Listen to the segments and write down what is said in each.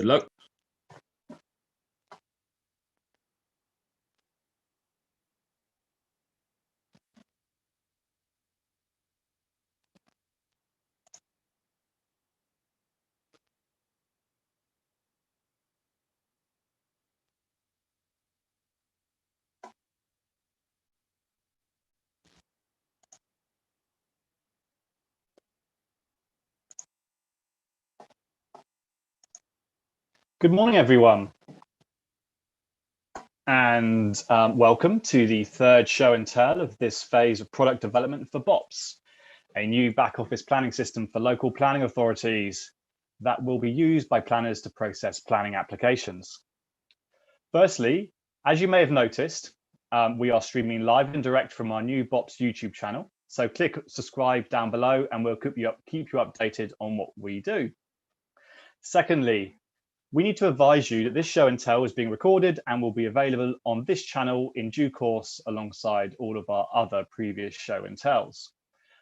Good luck. Good morning, everyone, and welcome to the third show and tell of this phase of product development for BoPs, a new back office planning system for local planning authorities that will be used by planners to process planning applications. Firstly, as you may have noticed, we are streaming live and direct from our new BoPs YouTube channel. So click subscribe down below and we'll keep you updated on what we do. Secondly, we need to advise you that this show and tell is being recorded and will be available on this channel in due course alongside all of our other previous show and tells.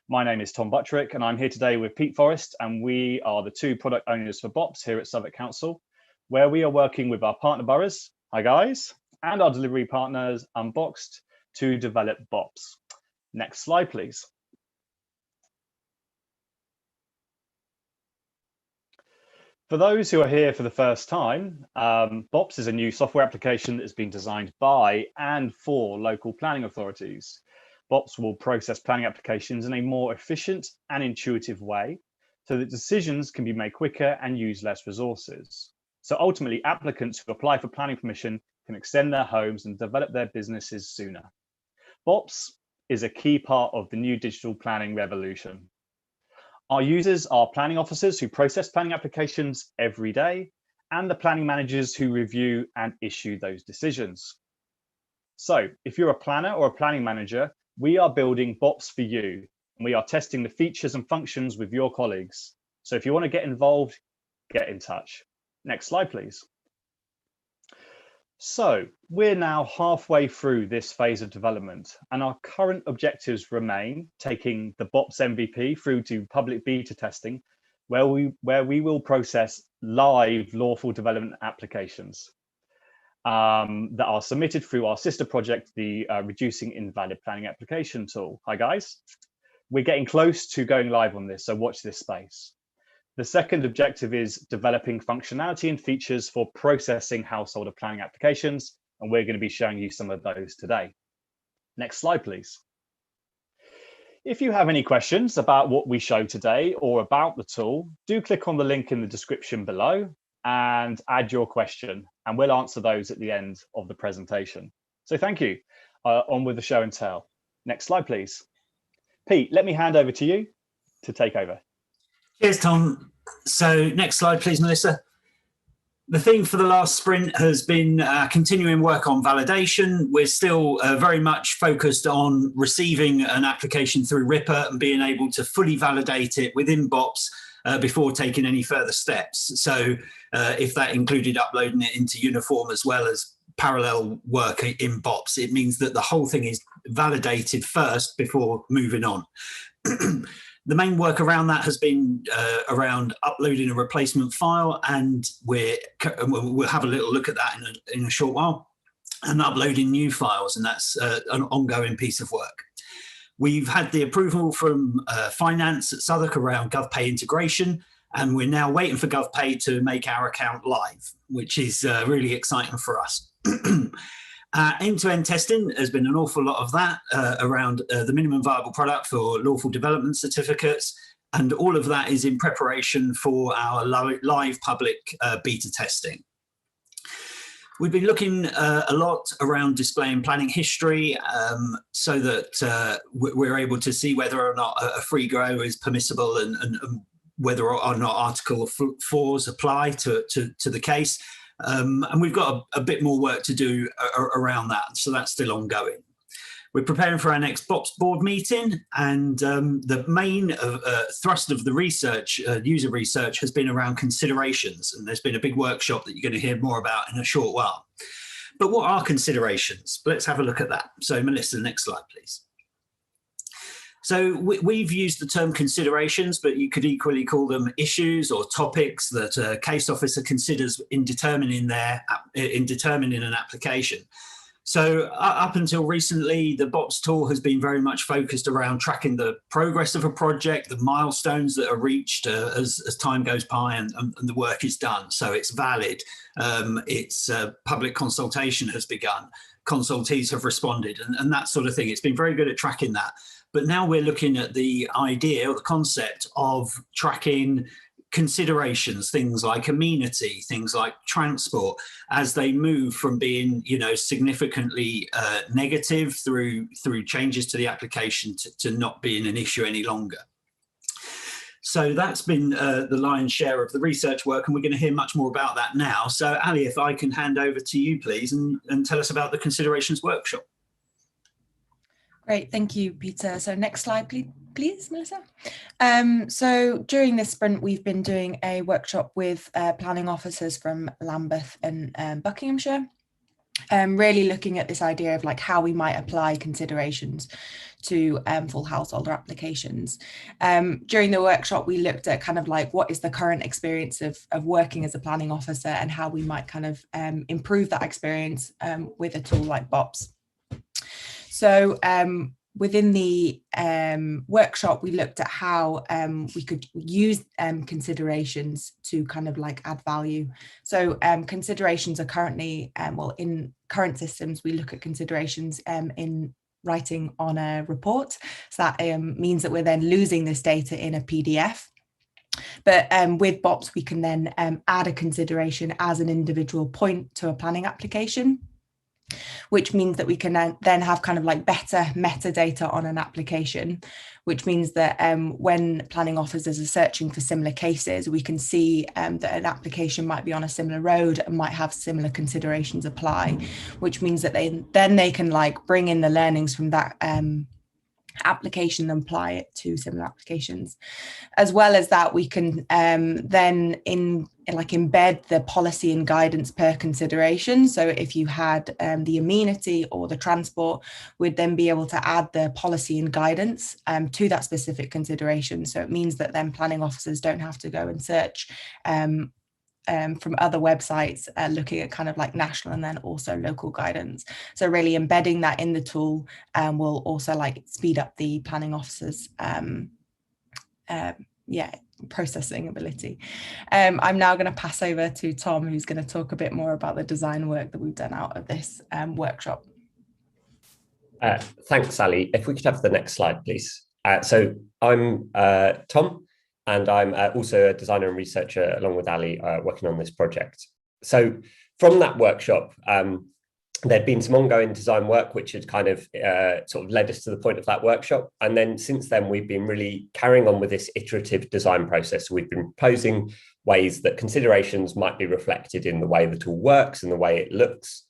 My name is Tom Buttrick and I'm here today with Pete Forrest, and we are the two product owners for BoPs here at Southwark Council, where we are working with our partner boroughs, hi guys, and our delivery partners Unboxed to develop BoPs. Next slide, please. For those who are here for the first time, BoPs is a new software application that has been designed by and for local planning authorities. BoPs will process planning applications in a more efficient and intuitive way so that decisions can be made quicker and use less resources. So ultimately, applicants who apply for planning permission can extend their homes and develop their businesses sooner. BoPs is a key part of the new digital planning revolution. Our users are planning officers who process planning applications every day, and the planning managers who review and issue those decisions. So if you're a planner or a planning manager, we are building BoPs for you, and we are testing the features and functions with your colleagues. So if you want to get involved, get in touch. Next slide, please. So we're now halfway through this phase of development, and our current objectives remain taking the BoPs MVP through to public beta testing, where we will process live lawful development applications that are submitted through our sister project, the Reducing Invalid Planning Application tool. Hi guys, we're getting close to going live on this, so watch this space. The second objective is developing functionality and features for processing household planning applications, and we're going to be showing you some of those today. Next slide, please. If you have any questions about what we show today or about the tool, do click on the link in the description below and add your question, and we'll answer those at the end of the presentation. So thank you. On with the show and tell. Next slide, please. Pete, let me hand over to you to take over. Cheers, Tom. So next slide, please, Melissa. The theme for the last sprint has been continuing work on validation. We're still very much focused on receiving an application through Ripper and being able to fully validate it within BoPs before taking any further steps. So if that included uploading it into Uniform as well as parallel work in BoPs, it means that the whole thing is validated first before moving on. The main work around that has been around uploading a replacement file, and we'll have a little look at that in a short while, and uploading new files, and that's an ongoing piece of work. We've had the approval from Finance at Southwark around GovPay integration, and we're now waiting for GovPay to make our account live, which is really exciting for us. End-to-end testing has been an awful lot of that around the minimum viable product for lawful development certificates, and all of that is in preparation for our live public beta testing. We've been looking a lot around displaying planning history so that we're able to see whether or not a free grow is permissible and whether or not Article 4s apply to the case. And we've got a bit more work to do around that, so that's still ongoing. We're preparing for our next BoPs board meeting, and the main thrust of the research, user research, has been around considerations, and there's been a big workshop that you're going to hear more about in a short while. But what are considerations? Let's have a look at that. So Melissa, next slide, please. So we've used the term considerations, but you could equally call them issues or topics that a case officer considers in determining an application. So up until recently, the BoPs tool has been very much focused around tracking the progress of a project, the milestones that are reached as time goes by and the work is done. So it's valid. Its public consultation has begun. Consultees have responded and that sort of thing. It's been very good at tracking that. But now we're looking at the idea or the concept of tracking considerations, things like amenity, things like transport, as they move from being, significantly negative through changes to the application to not being an issue any longer. So that's been the lion's share of the research work, and we're going to hear much more about that now. So Ali, if I can hand over to you, please, and tell us about the considerations workshop. Great, thank you, Peter. So next slide, please, Melissa. So during this sprint, we've been doing a workshop with planning officers from Lambeth and Buckinghamshire, really looking at this idea of like how we might apply considerations to full householder applications. During the workshop, we looked at kind of like what is the current experience of working as a planning officer and how we might kind of improve that experience with a tool like BoPs. So within the workshop, we looked at how we could use considerations to kind of like add value. So considerations are currently, in current systems, we look at considerations in writing on a report. So that means that we're then losing this data in a PDF. But with BoPs, we can then add a consideration as an individual point to a planning application, which means that we can then have kind of like better metadata on an application, which means that when planning officers are searching for similar cases, we can see that an application might be on a similar road and might have similar considerations apply, which means that they can like bring in the learnings from that application and apply it to similar applications. As well as that, we can then embed the policy and guidance per consideration. So if you had the amenity or the transport, we'd then be able to add the policy and guidance to that specific consideration. So it means that then planning officers don't have to go and search from other websites looking at kind of like national and then also local guidance. So really embedding that in the tool will also like speed up the planning officers processing ability. I'm now going to pass over to Tom, who's going to talk a bit more about the design work that we've done out of this workshop. Thanks, Sally. If we could have the next slide, please. So I'm Tom, and I'm also a designer and researcher along with Ali working on this project. So from that workshop, there'd been some ongoing design work which had kind of sort of led us to the point of that workshop. And then since then, we've been really carrying on with this iterative design process. We've been proposing ways that considerations might be reflected in the way the tool works and the way it looks.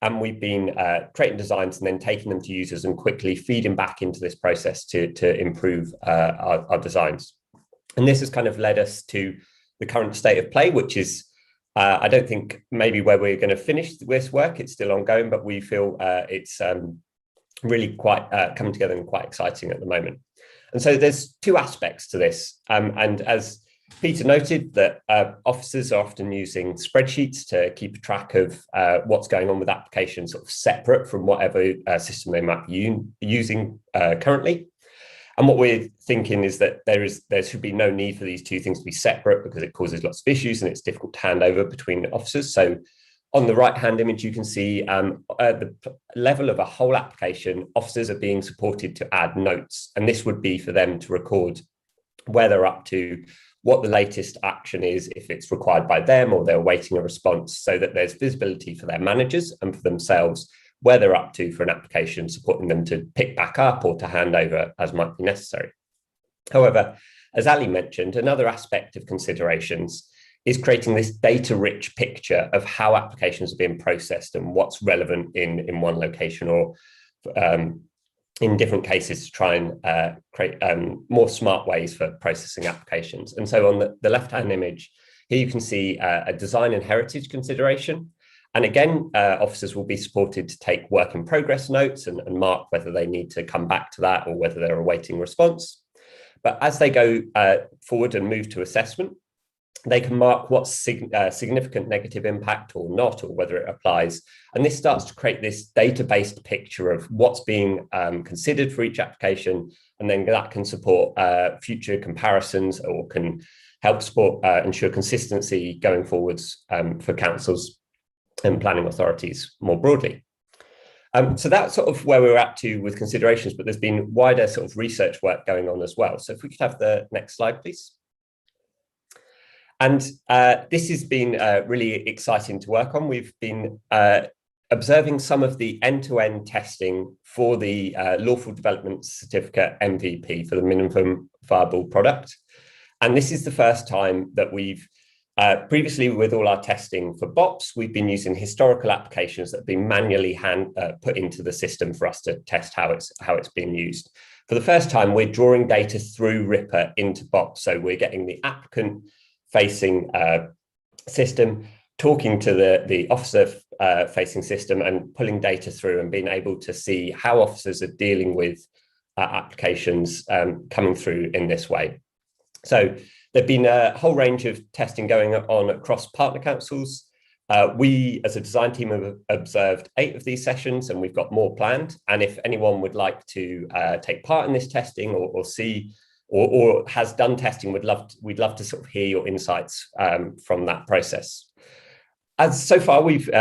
And we've been creating designs and then taking them to users and quickly feeding back into this process to improve our designs. And this has kind of led us to the current state of play, which is, I don't think maybe where we're going to finish this work. It's still ongoing, but we feel it's really quite coming together and quite exciting at the moment. And so there's two aspects to this. And as Peter noted, that officers are often using spreadsheets to keep track of what's going on with applications sort of separate from whatever system they might be using currently. And what we're thinking is that there should be no need for these two things to be separate because it causes lots of issues and it's difficult to hand over between officers. So on the right-hand image, you can see at the level of a whole application, officers are being supported to add notes. And this would be for them to record where they're up to, what the latest action is, if it's required by them or they're awaiting a response, so that there's visibility for their managers and for themselves where they're up to for an application, supporting them to pick back up or to hand over as might be necessary. However, as Ali mentioned, another aspect of considerations is creating this data-rich picture of how applications are being processed and what's relevant in one location or in different cases to try and create more smart ways for processing applications. And so on the left-hand image, here you can see a design and heritage consideration. And again, officers will be supported to take work in progress notes and mark whether they need to come back to that or whether they're awaiting response. But as they go forward and move to assessment, they can mark what's significant negative impact or not, or whether it applies. And this starts to create this data-based picture of what's being considered for each application. And then that can support future comparisons or can help support ensure consistency going forwards for councils and planning authorities more broadly. So that's sort of where we're at to with considerations, but there's been wider sort of research work going on as well. So if we could have the next slide, please. And this has been really exciting to work on. We've been observing some of the end-to-end testing for the Lawful Development Certificate MVP for the minimum viable product. And this is the first time that we've previously, with all our testing for BoPs, we've been using historical applications that have been manually put into the system for us to test how it's being used. For the first time, we're drawing data through RIPA into BoPs. So we're getting the applicant-facing system, talking to the officer-facing system and pulling data through and being able to see how officers are dealing with applications coming through in this way. So there've been a whole range of testing going on across partner councils. We, as a design team, have observed 8 of these sessions, and we've got more planned. And if anyone would like to take part in this testing or see or has done testing, we'd love to sort of hear your insights from that process. As so far, we've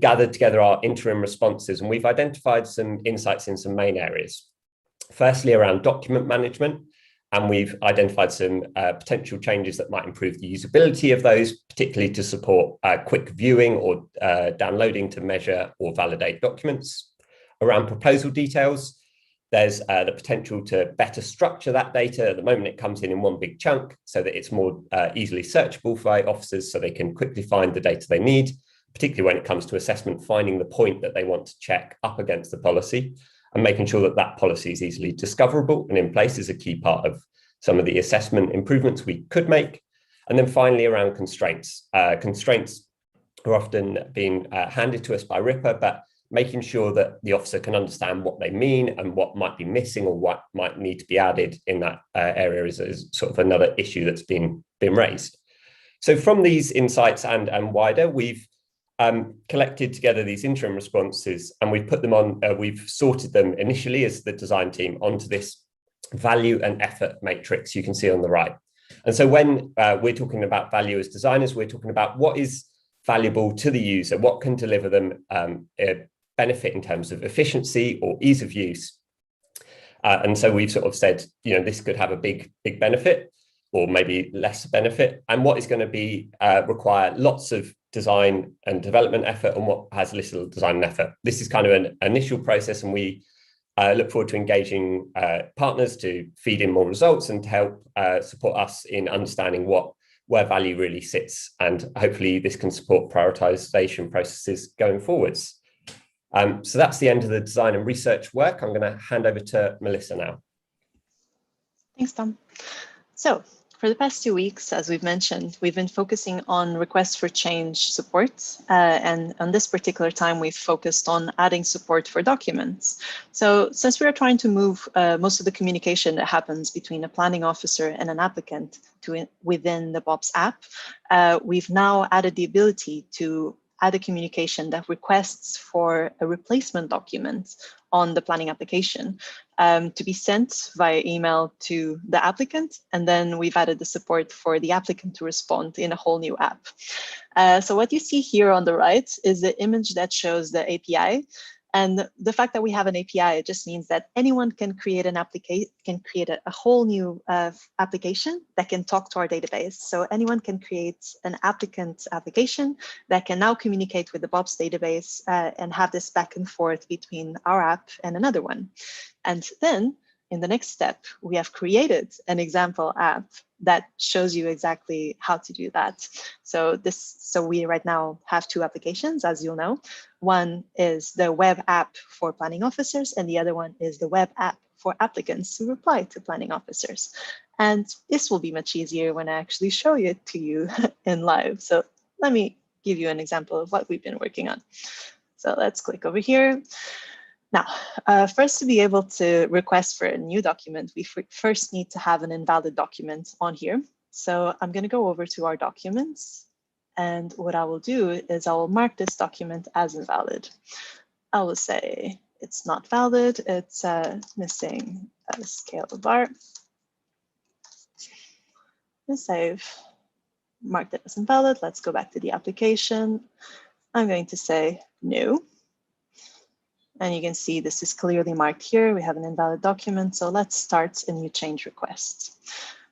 gathered together our interim responses, and we've identified some insights in some main areas. Firstly, around document management. And we've identified some potential changes that might improve the usability of those, particularly to support quick viewing or downloading to measure or validate documents. Around proposal details, there's the potential to better structure that data. At the moment, it comes in one big chunk so that it's more easily searchable by officers so they can quickly find the data they need, particularly when it comes to assessment, finding the point that they want to check up against the policy. And making sure that that policy is easily discoverable and in place is a key part of some of the assessment improvements we could make. And then finally, around constraints. Constraints are often being handed to us by RIPA, but making sure that the officer can understand what they mean and what might be missing or what might need to be added in that area is sort of another issue that's been raised. So from these insights and wider, we've collected together these interim responses, and we've put them on, we've sorted them initially as the design team onto this value and effort matrix you can see on the right. And so when we're talking about value as designers, we're talking about what is valuable to the user, what can deliver them a benefit in terms of efficiency or ease of use. And so we've sort of said, you know, this could have a big benefit or maybe less benefit, and what is going to be require lots of design and development effort and what has little design and effort. This is kind of an initial process, and we look forward to engaging partners to feed in more results and to help support us in understanding where value really sits. And hopefully this can support prioritization processes going forwards. So that's the end of the design and research work. I'm going to hand over to Melissa now. Thanks, Tom. So for the past 2 weeks, as we've mentioned, we've been focusing on requests for change support. And on this particular time, we've focused on adding support for documents. So since we are trying to move most of the communication that happens between a planning officer and an applicant to within the BoPs app, we've now added the ability to add a communication that requests for a replacement document on the planning application to be sent via email to the applicant. And then we've added the support for the applicant to respond in a whole new app. So what you see here on the right is the image that shows the API. And the fact that we have an API, it just means that anyone can create an application, can create a whole new application that can talk to our database. So anyone can create an applicant application that can now communicate with the BoPs database and have this back and forth between our app and another one. And then in the next step, we have created an example app that shows you exactly how to do that. So we right now have 2 applications, as you'll know. One is the web app for planning officers, and the other one is the web app for applicants who reply to planning officers. And this will be much easier when I actually show it to you in live. So let me give you an example of what we've been working on. So let's click over here. Now, for us to be able to request for a new document, we first need to have an invalid document on here. So I'm going to go over to our documents. And what I will do is I will mark this document as invalid. I will say it's not valid. It's missing a scale bar. And save. Mark that as invalid. Let's go back to the application. I'm going to say no. And you can see this is clearly marked here. We have an invalid document. So let's start a new change request.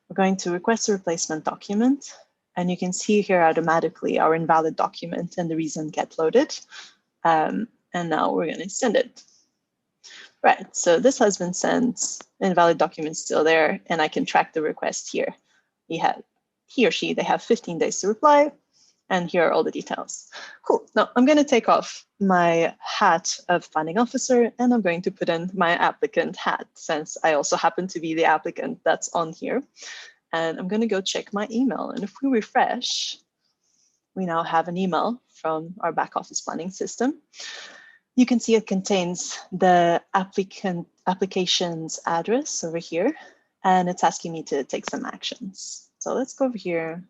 We're going to request a replacement document. And you can see here automatically our invalid document and the reason get loaded. And now we're going to send it. Right, so this has been sent, invalid document still there, and I can track the request here. He or she, they have 15 days to reply, and here are all the details. Cool, now I'm going to take off my hat of planning officer, and I'm going to put in my applicant hat, since I also happen to be the applicant that's on here. And I'm going to go check my email, and if we refresh, we now have an email from our back office planning system. You can see it contains the application's address over here, and it's asking me to take some actions. So let's go over here.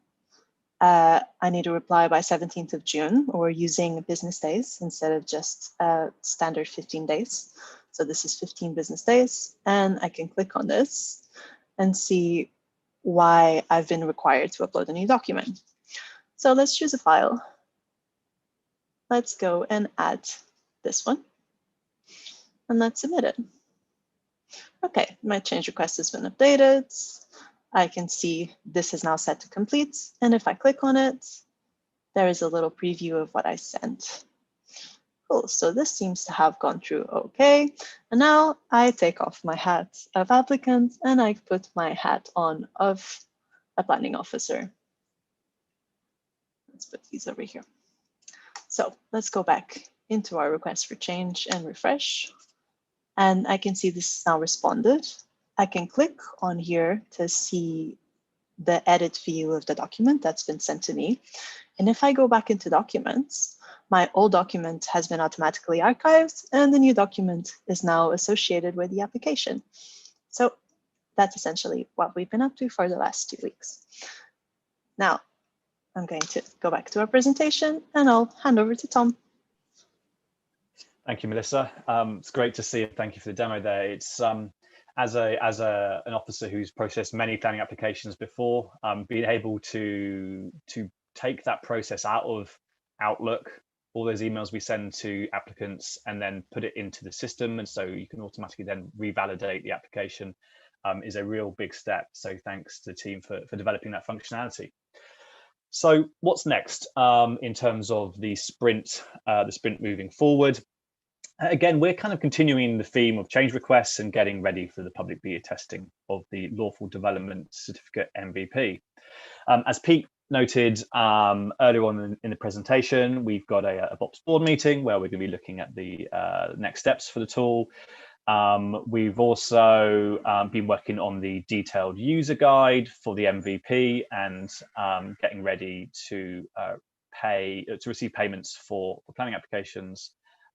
I need to reply by 17th of June, or using business days instead of just standard 15 days. So this is 15 business days, and I can click on this and see why I've been required to upload a new document. So let's choose a file. Let's go and add this one, and let's submit it. Okay, my change request has been updated. I can see this is now set to complete, and if I click on it, there is a little preview of what I sent. Cool, so this seems to have gone through okay. And now I take off my hat of applicant and I put my hat on of a planning officer. Let's put these over here. So let's go back into our request for change and refresh. And I can see this is now responded. I can click on here to see the edit view of the document that's been sent to me. And if I go back into documents, my old document has been automatically archived and the new document is now associated with the application. So that's essentially what we've been up to for the last 2 weeks. Now, I'm going to go back to our presentation and I'll hand over to Tom. Thank you, Melissa. It's great to see it. Thank you for the demo there. It's as an officer who's processed many planning applications before, being able to take that process out of Outlook, all those emails we send to applicants, and then put it into the system, and so you can automatically then revalidate the application, is a real big step. So thanks to the team for developing that functionality. So what's next in terms of the sprint moving forward? Again, we're kind of continuing the theme of change requests and getting ready for the public beta testing of the Lawful Development Certificate MVP. As Pete noted earlier on in the presentation, we've got a BoPs board meeting where we're going to be looking at the next steps for the tool. We've also been working on the detailed user guide for the MVP and getting ready to receive payments for planning applications.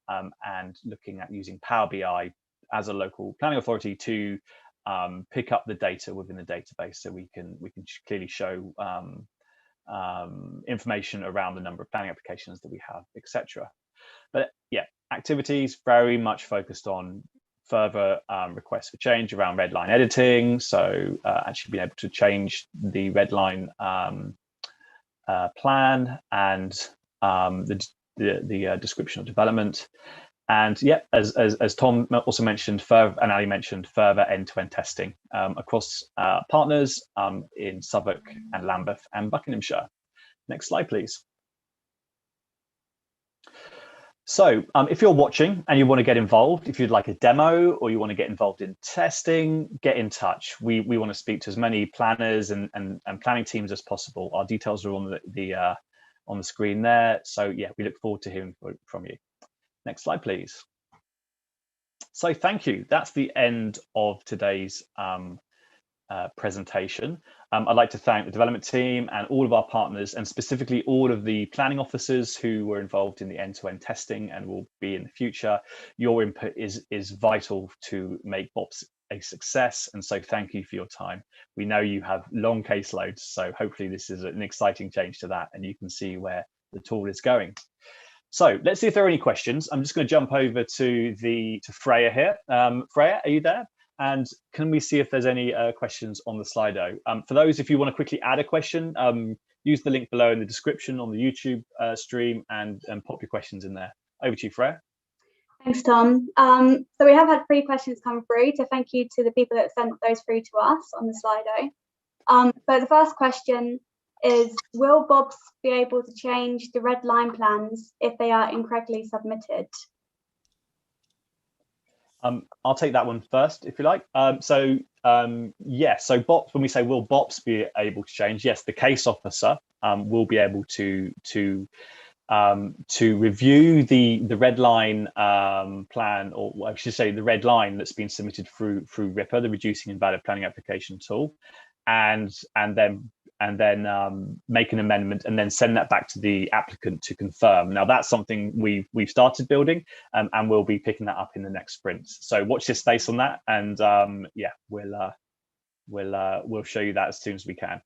And looking at using Power BI as a local planning authority to pick up the data within the database, so we can clearly show information around the number of planning applications that we have, etc. But yeah, activities very much focused on further requests for change around redline editing, so actually being able to change the redline plan and the description of development. And yeah, as Tom also mentioned, and Ali mentioned, further end-to-end testing across partners in Southwark and Lambeth and Buckinghamshire. Next slide, please. So if you're watching and you want to get involved, if you'd like a demo or you want to get involved in testing, get in touch. We want to speak to as many planners and planning teams as possible. Our details are on the screen there. So yeah, we look forward to hearing from you. Next slide, please. So thank you. That's the end of today's presentation. I'd like to thank the development team and all of our partners, and specifically all of the planning officers who were involved in the end-to-end testing and will be in the future. Your input is vital to make BoPs a success, and so thank you for your time. We know you have long caseloads, so hopefully this is an exciting change to that, and you can see where the tool is going. So let's see if there are any questions. I'm just going to jump over to Freya here. Freya, are you there? And can we see if there's any questions on the Slido? For those, if you want to quickly add a question, use the link below in the description on the YouTube stream and pop your questions in there. Over to you, Freya. Thanks, Tom. So we have had 3 questions come through, so thank you to the people that sent those through to us on the Slido. So the first question is, will BoPs be able to change the red line plans if they are incorrectly submitted? I'll take that one first, if you like. Yes, so BoPs, when we say will BoPs be able to change, yes, the case officer will be able to review the red line plan, or I should say the red line that's been submitted through RIPA, the Reducing Invalid Planning Application tool, and then make an amendment and then send that back to the applicant to confirm. Now that's something we've started building, and we'll be picking that up in the next sprint. So watch this space on that, and yeah, we'll show you that as soon as we can.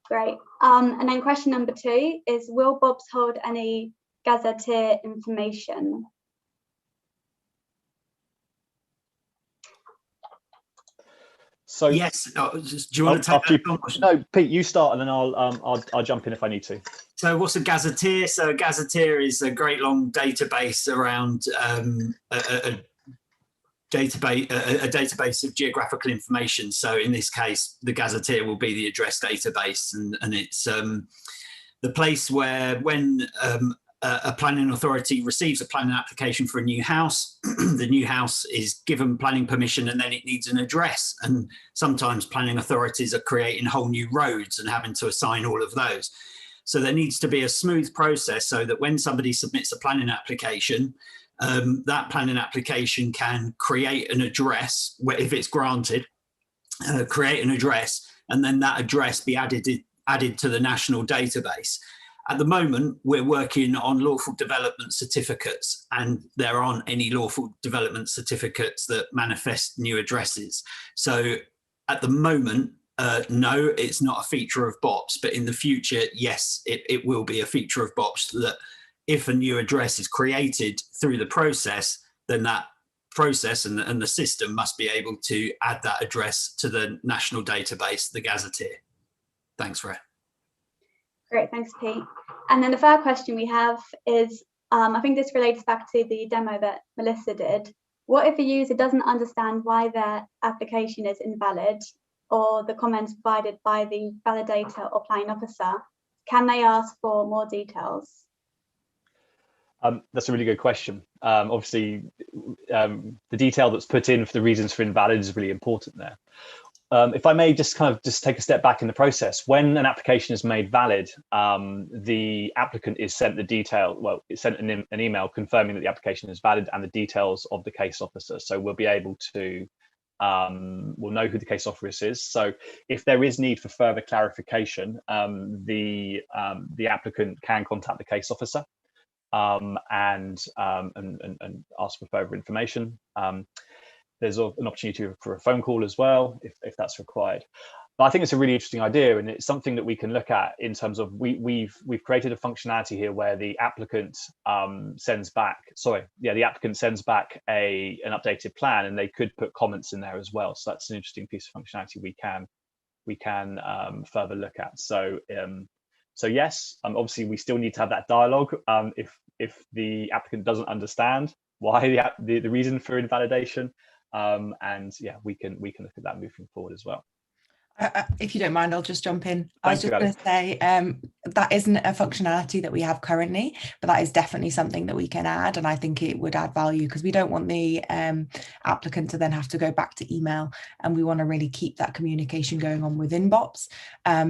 Great. And then question number 2 is, will BoPs hold any gazetteer information? So yes, do you want to take that? No, Pete, you start, and then I'll jump in if I need to. So what's a gazetteer? So a gazetteer is a great long database around a database of geographical information. So in this case, the gazetteer will be the address database, and it's the place where when a planning authority receives a planning application for a new house, the new house is given planning permission, and then it needs an address. And sometimes planning authorities are creating whole new roads and having to assign all of those. So there needs to be a smooth process so that when somebody submits a planning application, that planning application can create an address, where, if it's granted, create an address, and then that address be added to the national database. At the moment, we're working on lawful development certificates, and there aren't any lawful development certificates that manifest new addresses. So at the moment, no, it's not a feature of BoPs, but in the future, yes, it will be a feature of BoPs, that if a new address is created through the process, then that process and the system must be able to add that address to the national database, the gazetteer. Thanks, Ray. Great, thanks, Pete. And then the third question we have is, I think this relates back to the demo that Melissa did. What if a user doesn't understand why their application is invalid, or the comments provided by the validator or planning officer? Can they ask for more details? That's a really good question. Obviously, the detail that's put in for the reasons for invalid is really important there. If I may just take a step back in the process, when an application is made valid, the applicant is sent the detail, well, it's sent an email confirming that the application is valid and the details of the case officer. So we'll be able to, we'll know who the case officer is. So if there is need for further clarification, the applicant can contact the case officer and ask for further information. There's an opportunity for a phone call as well, if that's required. But I think it's a really interesting idea, and it's something that we can look at in terms of we've created a functionality here where the applicant sends back an updated plan, and they could put comments in there as well. So that's an interesting piece of functionality we can further look at. So yes, obviously we still need to have that dialogue. If the applicant doesn't understand why the reason for invalidation. And yeah, we can look at that moving forward as well. If you don't mind, I'll just jump in. I was just going to say that isn't a functionality that we have currently, but that is definitely something that we can add, and I think it would add value because we don't want the applicant to then have to go back to email, and we want to really keep that communication going on within BoPs.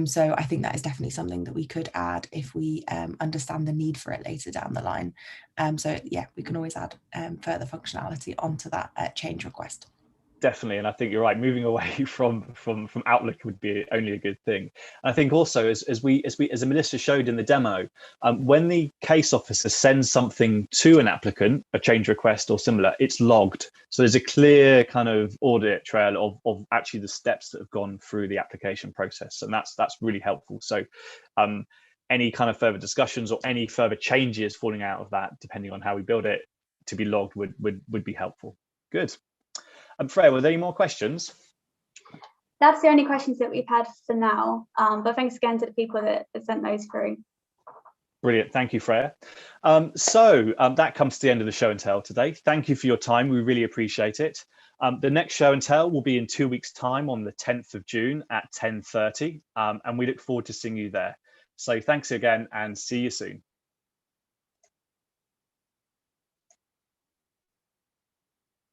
So I think that is definitely something that we could add if we understand the need for it later down the line. So yeah, we can always add further functionality onto that change request. Definitely, and I think you're right. Moving away from Outlook would be only a good thing. And I think also, as Melissa showed in the demo, when the case officer sends something to an applicant, a change request or similar, it's logged. So there's a clear kind of audit trail of actually the steps that have gone through the application process, and that's really helpful. So any kind of further discussions or any further changes falling out of that, depending on how we build it, to be logged would be helpful. Good. Freya, were there any more questions? That's the only questions that we've had for now. But thanks again to the people that sent those through. Brilliant. Thank you, Freya. That comes to the end of the show and tell today. Thank you for your time. We really appreciate it. The next show and tell will be in 2 weeks' time on the 10th of June at 10:30. And we look forward to seeing you there. So thanks again and see you soon.